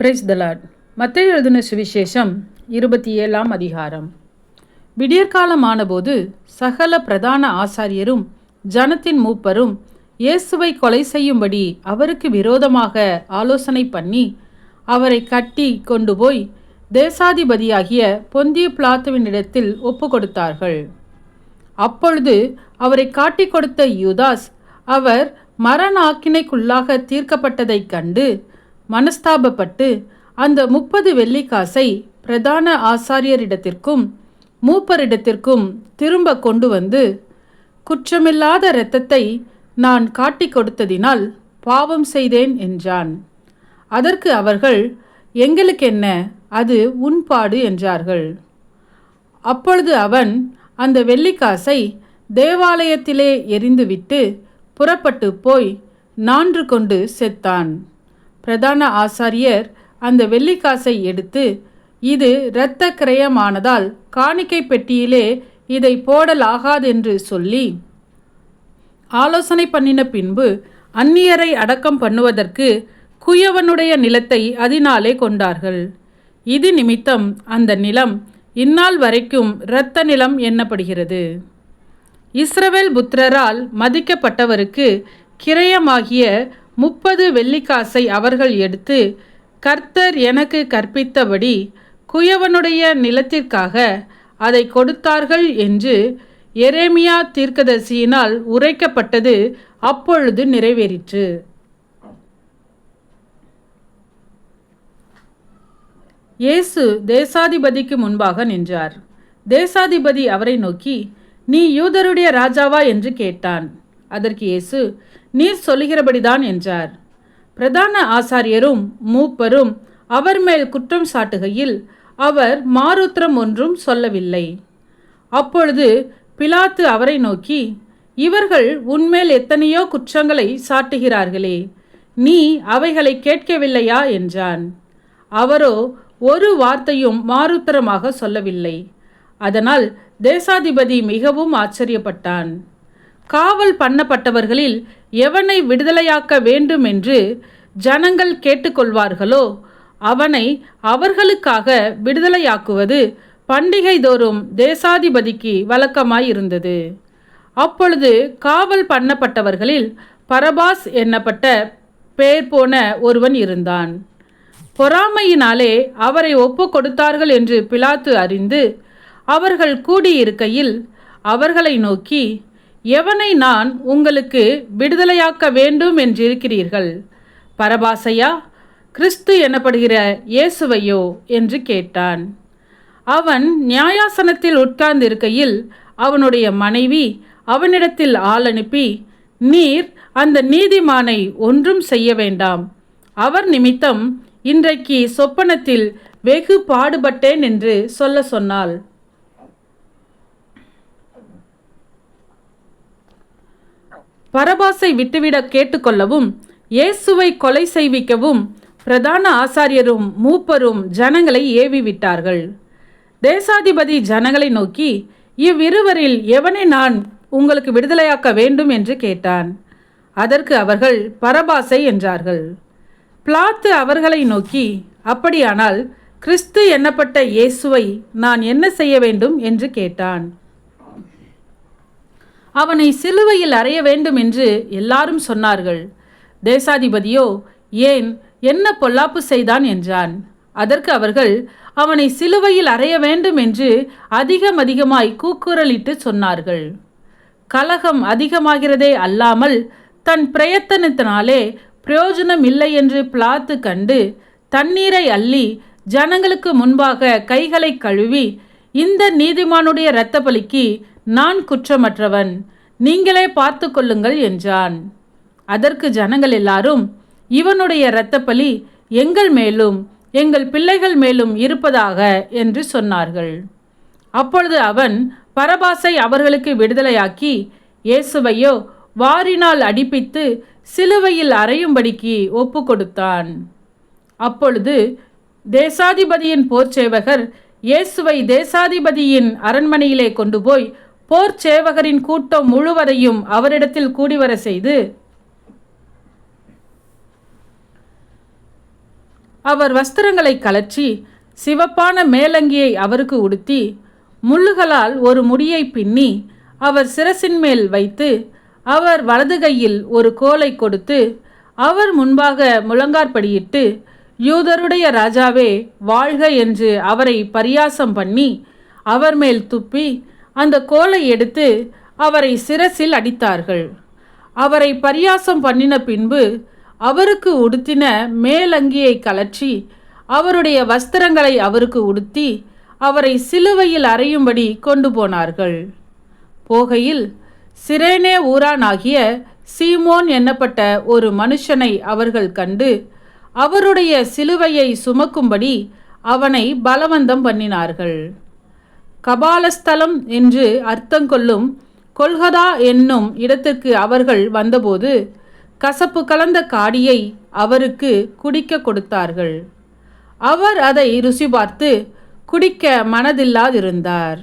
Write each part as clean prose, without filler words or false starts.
Praise the Lord. மத்தேயு எழுதின சுவிசேஷம் 27ஆம் அதிகாரம். விடியற்காலமானபோது சகல பிரதான ஆசாரியரும் ஜனத்தின் மூப்பரும் இயேசுவை கொலை செய்யும்படி அவருக்கு விரோதமாக ஆலோசனை பண்ணி அவரை கட்டி கொண்டு போய் தேசாதிபதியாகிய பொந்திய பிலாத்துவினிடத்தில் ஒப்பு கொடுத்தார்கள். அப்பொழுது அவரை காட்டி கொடுத்த யூதாஸ் அவர் மரண ஆக்கினைக்குள்ளாக தீர்க்கப்பட்டதைக் கண்டு மனஸ்தாபப்பட்டு அந்த 30 வெள்ளிக்காசை பிரதான ஆசாரியரிடத்திற்கும் மூப்பரிடத்திற்கும் திரும்ப கொண்டு வந்து, குற்றமில்லாத இரத்தத்தை நான் காட்டி கொடுத்ததினால் பாவம் செய்தேன் என்றான். அதற்கு அவர்கள், எங்களுக்கென்ன, அது உன்பாடு என்றார்கள். அப்பொழுது அவன் அந்த வெள்ளிக்காசை தேவாலயத்திலே எறிந்துவிட்டு புறப்பட்டு போய் நான்று கொண்டு செத்தான். பிரதான ஆசாரியர் அந்த வெள்ளிக்காசை எடுத்து, இது இரத்த கிரயமானதால் காணிக்கை பெட்டியிலே இதை போடலாகாதென்று சொல்லி ஆலோசனை பண்ணின பின்பு அந்நியரை அடக்கம் பண்ணுவதற்கு குயவனுடைய நிலத்தை அதனாலே கொண்டார்கள். இது நிமித்தம் அந்த நிலம் இந்நாள் வரைக்கும் இரத்த நிலம் எண்ணப்படுகிறது. இஸ்ரவேல் புத்திரரால் மதிக்கப்பட்டவருக்கு கிரயமாகிய 30 வெள்ளிக்காசை அவர்கள் எடுத்து, கர்த்தர் எனக்கு கற்பித்தபடி குயவனுடைய நிலத்திற்காக அதை கொடுத்தார்கள் என்று எரேமியா தீர்க்கதரிசியினால் உரைக்கப்பட்டது அப்பொழுது நிறைவேறிற்று. இயேசு தேசாதிபதிக்கு முன்பாக நின்றார். தேசாதிபதி அவரை நோக்கி, நீ யூதருடைய ராஜாவா என்று கேட்டான். அதற்கு இயேசு, நீர் சொல்லுகிறபடிதான் என்றார். பிரதான ஆசாரியரும் மூப்பரும் அவர் மேல் குற்றம் சாட்டுகையில் அவர் மாறுத்திரம் ஒன்றும் சொல்லவில்லை. அப்பொழுது பிலாத்து அவரை நோக்கி, இவர்கள் உன்மேல் எத்தனையோ குற்றங்களை சாட்டுகிறார்களே, நீ அவைகளை கேட்கவில்லையா என்றான். அவரோ ஒரு வார்த்தையும் மாறுத்திரமாக சொல்லவில்லை. அதனால் தேசாதிபதி மிகவும் ஆச்சரியப்பட்டான். காவல் பண்ணப்பட்டவர்களில் எவனை விடுதலையாக்க வேண்டும் என்று ஜனங்கள் கேட்டுக்கொள்வார்களோ அவனை அவர்களுக்காக விடுதலையாக்குவது பண்டிகை தோறும் தேசாதிபதிக்கு வழக்கமாயிருந்தது. அப்பொழுது காவல் பண்ணப்பட்டவர்களில் பரபாஸ் என்னப்பட்ட பேர் போன ஒருவன் இருந்தான். பொறாமையினாலே அவரை ஒப்பு கொடுத்தார்கள் என்று பிலாத்து அறிந்து அவர்கள் கூடியிருக்கையில் அவர்களை நோக்கி, எவனை நான் உங்களுக்கு விடுதலையாக்க வேண்டும் என்றிருக்கிறீர்கள், பரபாசையா, கிறிஸ்து எனப்படுகிற இயேசுவையோ என்று கேட்டான். அவன் நியாயாசனத்தில் உட்கார்ந்திருக்கையில் அவனுடைய மனைவி அவனிடத்தில் ஆள் அனுப்பி, நீர் அந்த நீதிமானை ஒன்றும் செய்ய வேண்டாம், அவர் நிமித்தம் இன்றைக்கு சொப்பனத்தில் வெகு பாடுபட்டேன் என்று சொல்ல சொன்னாள். பரபாசை விட்டுவிட கேட்டுக்கொள்ளவும் இயேசுவை கொலை செய்விக்கவும் பிரதான ஆசாரியரும் மூப்பரும் ஜனங்களை ஏவிவிட்டார்கள். தேசாதிபதி ஜனங்களை நோக்கி, இவ்விருவரில் எவனை நான் உங்களுக்கு விடுதலையாக்க வேண்டும் என்று கேட்டான். அதற்கு அவர்கள் பரபாசை என்றார்கள். பிலாத்து அவர்களை நோக்கி, அப்படியானால் கிறிஸ்து என்னப்பட்ட இயேசுவை நான் என்ன செய்ய வேண்டும் என்று கேட்டான். அவனை சிலுவையில் அறைய வேண்டும் என்று எல்லாரும் சொன்னார்கள். தேசாதிபதியோ, ஏன், என்ன பொல்லாப்பு செய்தான் என்றான். அதற்கு அவர்கள் அவனை சிலுவையில் அறைய வேண்டும் என்று அதிகமாய் கூக்குரலிட்டு சொன்னார்கள். கலகம் அதிகமாகிறதே அல்லாமல் தன் பிரயத்தனத்தினாலே பிரயோஜனம் இல்லை என்று பிலாத்து கண்டு தண்ணீரை அள்ளி ஜனங்களுக்கு முன்பாக கைகளை கழுவி, இந்த நீதிமானுடைய இரத்த பலிக்கு நான் குற்றமற்றவன், நீங்களே பார்த்து கொள்ளுங்கள் என்றான். அதற்கு ஜனங்கள் எல்லாரும், இவனுடைய இரத்தப்பலி எங்கள் மேலும் எங்கள் பிள்ளைகள் மேலும் இருப்பதாக என்று சொன்னார்கள். அப்பொழுது அவன் பரபாசை அவர்களுக்கு விடுதலையாக்கி இயேசுவையோ வாரினால் அடிப்பித்து சிலுவையில் அறையும்படிக்கு ஒப்பு கொடுத்தான். அப்பொழுது தேசாதிபதியின் போர்ச்சேவகர் இயேசுவை தேசாதிபதியின் அரண்மனையிலே கொண்டு போய் போர்ச்சேவகரின் கூட்டம் முழுவதையும் அவரிடத்தில் கூடிவர செய்து, அவர் வஸ்திரங்களை கலற்றி சிவப்பான மேலங்கியை அவருக்கு உடுத்தி முள்ளுகளால் ஒரு முடியை பின்னி அவர் சிரசின் மேல் வைத்து அவர் வலது கையில் ஒரு கோலை கொடுத்து அவர் முன்பாக முழங்காற்படியிட்டு, யூதருடைய ராஜாவே வாழ்க என்று அவரை பரியாசம் பண்ணி அவர் மேல் துப்பி அந்த கோலை எடுத்து அவரை சிரசில் அடித்தார்கள். அவரை பரியாசம் பண்ணின பின்பு அவருக்கு உடுத்தின மேலங்கியை கலற்றி அவருடைய வஸ்திரங்களை அவருக்கு உடுத்தி அவரை சிலுவையில் அறையும்படி கொண்டு போனார்கள். போகையில் சிரேனே ஊரானாகிய சீமோன் என்னப்பட்ட ஒரு மனுஷனை அவர்கள் கண்டு அவருடைய சிலுவையை சுமக்கும்படி அவனை பலவந்தம் பண்ணினார்கள். கபாலஸ்தலம் என்று அர்த்தங்கொள்ளும் கொல்கதா என்னும் இடத்திற்கு அவர்கள் வந்தபோது கசப்பு கலந்த காடியை அவருக்கு குடிக்க கொடுத்தார்கள். அவர் அதை ருசி பார்த்து குடிக்க மனதில்லாதிருந்தார்.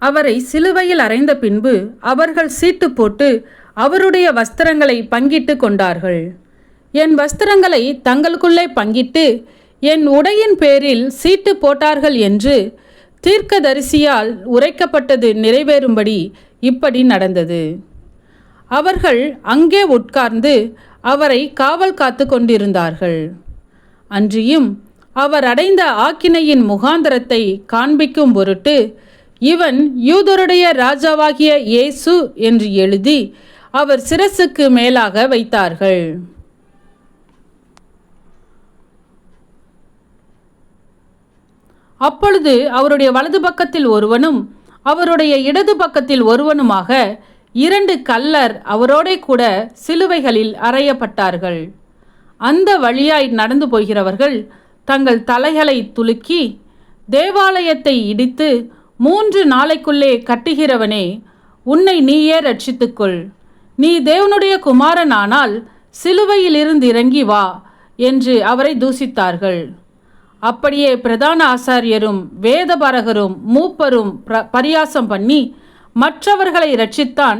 அவரை சிலுவையில் அறைந்த பின்பு அவர்கள் சீட்டு போட்டு அவருடைய வஸ்திரங்களை பங்கிட்டு கொண்டார்கள். என் வஸ்திரங்களை தங்களுக்குள்ளே பங்கிட்டு என் உடையின் பேரில் சீட்டு போட்டார்கள் என்று தீர்க்கதரிசியால் உரைக்கப்பட்டது நிறைவேறும்படி இப்படி நடந்தது. அவர்கள் அங்கே உட்கார்ந்து அவரை காவல் காத்து கொண்டிருந்தார்கள். அன்றியும் அவர் அடைந்த ஆக்கினையின் முகாந்தரத்தை காண்பிக்கும் பொருட்டு இவன் யூதருடைய ராஜாவாகிய இயேசு என்று எழுதி அவர் சிரசுக்கு மேலாக வைத்தார்கள். அப்பொழுது அவருடைய வலது பக்கத்தில் ஒருவனும் அவருடைய இடது பக்கத்தில் ஒருவனுமாக 2 கள்ளர் அவரோட கூட சிலுவைகளில் அறையப்பட்டார்கள். அந்த வழியாய் நடந்து போகிறவர்கள் தங்கள் தலைகளை துலுக்கி, தேவாலயத்தை இடித்து 3 நாளைக்குள்ளே கட்டுகிறவனே, உன்னை நீயே ரட்சித்துக்கொள், நீ தேவனுடைய குமாரனானால் சிலுவையிலிருந்து இறங்கி வா என்று அவரை தூசித்தார்கள். அப்படியே பிரதான ஆசாரியரும் வேதபாரகரும் மூப்பரும் பரியாசம் பண்ணி, மற்றவர்களை ரட்சித்தான்,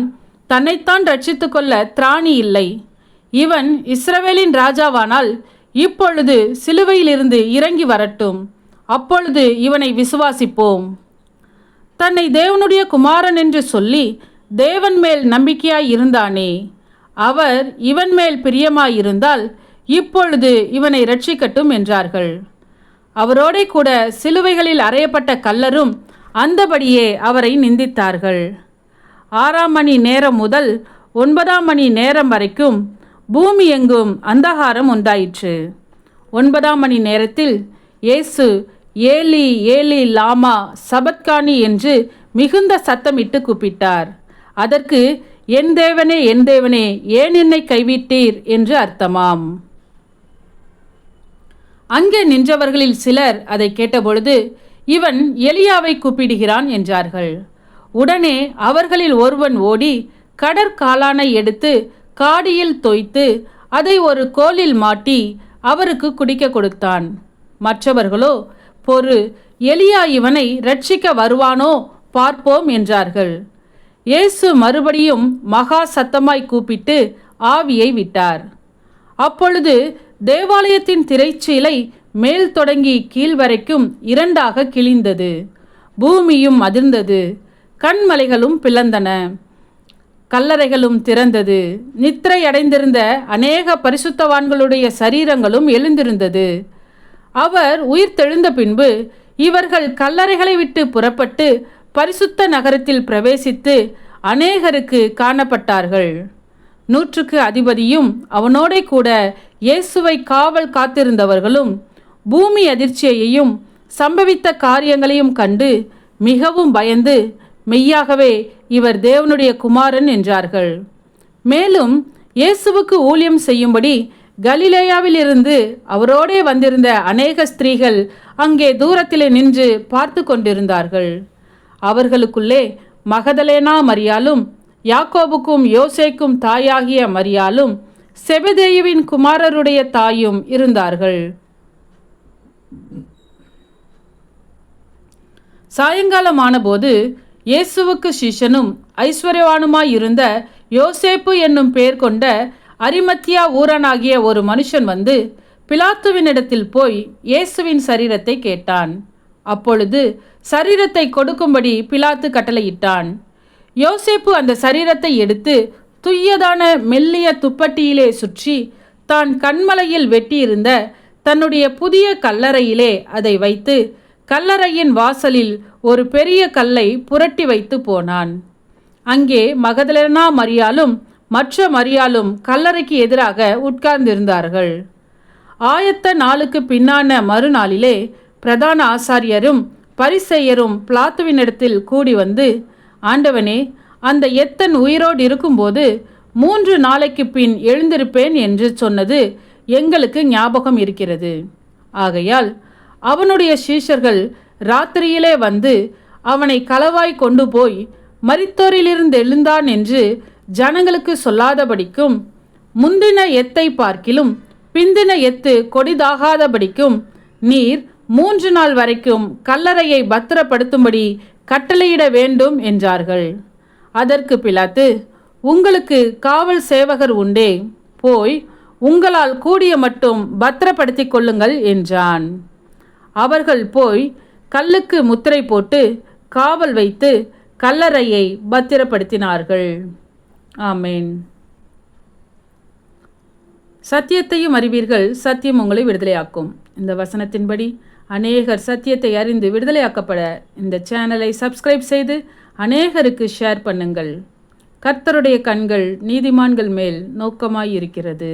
தன்னைத்தான் ரட்சித்து கொள்ள திராணி இல்லை. இவன் இஸ்ரவேலின் ராஜாவானால் இப்பொழுது சிலுவையிலிருந்து இறங்கி வரட்டும், அப்பொழுது இவனை விசுவாசிப்போம். தன்னை தேவனுடைய குமாரன் என்று சொல்லி தேவன் மேல் நம்பிக்கையாய் இருந்தானே, அவர் இவன் மேல் பிரியமாயிருந்தால் இப்பொழுது இவனை ரட்சிக்கட்டும் என்றார்கள். அவரோட கூட சிலுவைகளில் அறையப்பட்ட கள்ளரும் அந்தபடியே அவரை நிந்தித்தார்கள். 6 மணி நேரம் முதல் 9 மணி நேரம் வரைக்கும் பூமி எங்கும் அந்தகாரம் உண்டாயிற்று. 9 மணி நேரத்தில் இயேசு ஏலி ஏலி லாமா சபத்கானி என்று மிகுந்த சத்தமிட்டு கூப்பிட்டார். அதற்கு என் தேவனே ஏன் என்னை கைவிட்டீர் என்று அர்த்தமாம். அங்கே நின்றவர்களில் சிலர் அதை கேட்டபொழுது, இவன் எலியாவை கூப்பிடுகிறான் என்றார்கள். உடனே அவர்களில் ஒருவன் ஓடி கடற்காலானை எடுத்து காடியில் தோய்த்து அதை ஒரு கோலில் மாட்டி அவருக்கு குடிக்க கொடுத்தான். மற்றவர்களோ, பொறு, எலியா இவனை ரட்சிக்க வருவானோ பார்ப்போம் என்றார்கள். இயேசு மறுபடியும் மகா சத்தமாய் கூப்பிட்டு ஆவியை விட்டார். அப்பொழுது தேவாலயத்தின் திரைச்சீலை மேல் தொடங்கி கீழ் வரைக்கும் 2ஆக கிழிந்தது. பூமியும் அதிர்ந்தது, கண்மலைகளும் பிளந்தன, கல்லறைகளும் திறந்தது. நித்திரை அடைந்திருந்த அநேக பரிசுத்தவான்களுடைய சரீரங்களும் எழுந்திருந்தது. அவர் உயிர் தெழுந்த பின்பு இவர்கள் கல்லறைகளை விட்டு புறப்பட்டு பரிசுத்த நகரத்தில் பிரவேசித்து அநேகருக்கு காணப்பட்டார்கள். 100க்கு அதிபதியும் அவனோட கூட இயேசுவை காவல் காத்திருந்தவர்களும் பூமி அதிர்ச்சியையும் சம்பவித்த காரியங்களையும் கண்டு மிகவும் பயந்து, மெய்யாகவே இவர் தேவனுடைய குமாரன் என்றார்கள். மேலும் இயேசுவுக்கு ஊழியம் செய்யும்படி கலிலேயாவிலிருந்து அவரோடே வந்திருந்த அநேக ஸ்திரீகள் அங்கே தூரத்திலே நின்று பார்த்து கொண்டிருந்தார்கள். அவர்களுக்குள்ளே மகதலேனா மரியாளும், யாக்கோபுக்கும் யோசேக்கும் தாயாகிய மரியாளும், செபதேயுவின் குமாரருடைய தாயும் இருந்தார்கள். சாயங்காலமானபோது இயேசுவுக்கு சிஷ்யனும் ஐஸ்வர்யவானுமாயிருந்த யோசேப்பு என்னும் பெயர் கொண்ட அரிமத்தியா ஊரனாகிய ஒரு மனுஷன் வந்து பிலாத்துவினிடத்தில் போய் இயேசுவின் சரீரத்தை கேட்டான். அப்பொழுது சரீரத்தை கொடுக்கும்படி பிலாத்து கட்டளையிட்டான். யோசேப்பு அந்த சரீரத்தை எடுத்து துய்யதான மெல்லிய துப்பட்டியிலே சுற்றி தான் கண்மலையில் வெட்டியிருந்த தன்னுடைய புதிய கல்லறையிலே அதை வைத்து கல்லறையின் வாசலில் ஒரு பெரிய கல்லை புரட்டி வைத்து போனான். அங்கே மகதலேனா மரியாளும் மற்ற மரியாளும் கல்லறைக்கு எதிராக உட்கார்ந்திருந்தார்கள். ஆயத்த நாளுக்கு பின்னான மறுநாளிலே பிரதான ஆசாரியரும் பரிசேயரும் பிலாத்துவினிடத்தில் கூடி வந்து, ஆண்டவனே, அந்த எத்தன் உயிரோடு இருக்கும்போது 3 நாளைக்கு பின் எழுந்திருப்பேன் என்று சொன்னது எங்களுக்கு ஞாபகம் இருக்கிறது. ஆகையால் அவனுடைய சீஷர்கள் ராத்திரியிலே வந்து அவனை களவாய் கொண்டு போய் மரித்தோரிலிருந்து எழுந்தான் என்று ஜனங்களுக்கு சொல்லாதபடிக்கும், முந்தின எத்தை பார்க்கிலும் பிந்தின எத்து கொடிதாகாதபடிக்கும் நீர் 3 நாள் வரைக்கும் கல்லறையை பத்திரப்படுத்தும்படி கட்டளையிட வேண்டும் என்றார்கள். அதற்கு பிலாத்து, உங்களுக்கு காவல் சேவகர் உண்டே, போய் உங்களால் கூடிய மட்டும் பத்திரப்படுத்திக் கொள்ளுங்கள் என்றான். அவர்கள் போய் கல்லுக்கு முத்திரை போட்டு காவல் வைத்து கல்லறையை பத்திரப்படுத்தினார்கள். ஆமேன். சத்தியத்தையும் அறிவீர்கள், சத்தியம் உங்களை விடுதலையாக்கும். இந்த வசனத்தின்படி அநேகர் சத்தியத்தை அறிந்து விடுதலையாக்கப்பட இந்த சேனலை சப்ஸ்கிரைப் செய்து அநேகருக்கு ஷேர் பண்ணுங்கள். கர்த்தருடைய கண்கள் நீதிமான்கள் மேல் நோக்கமாயிருக்கிறது.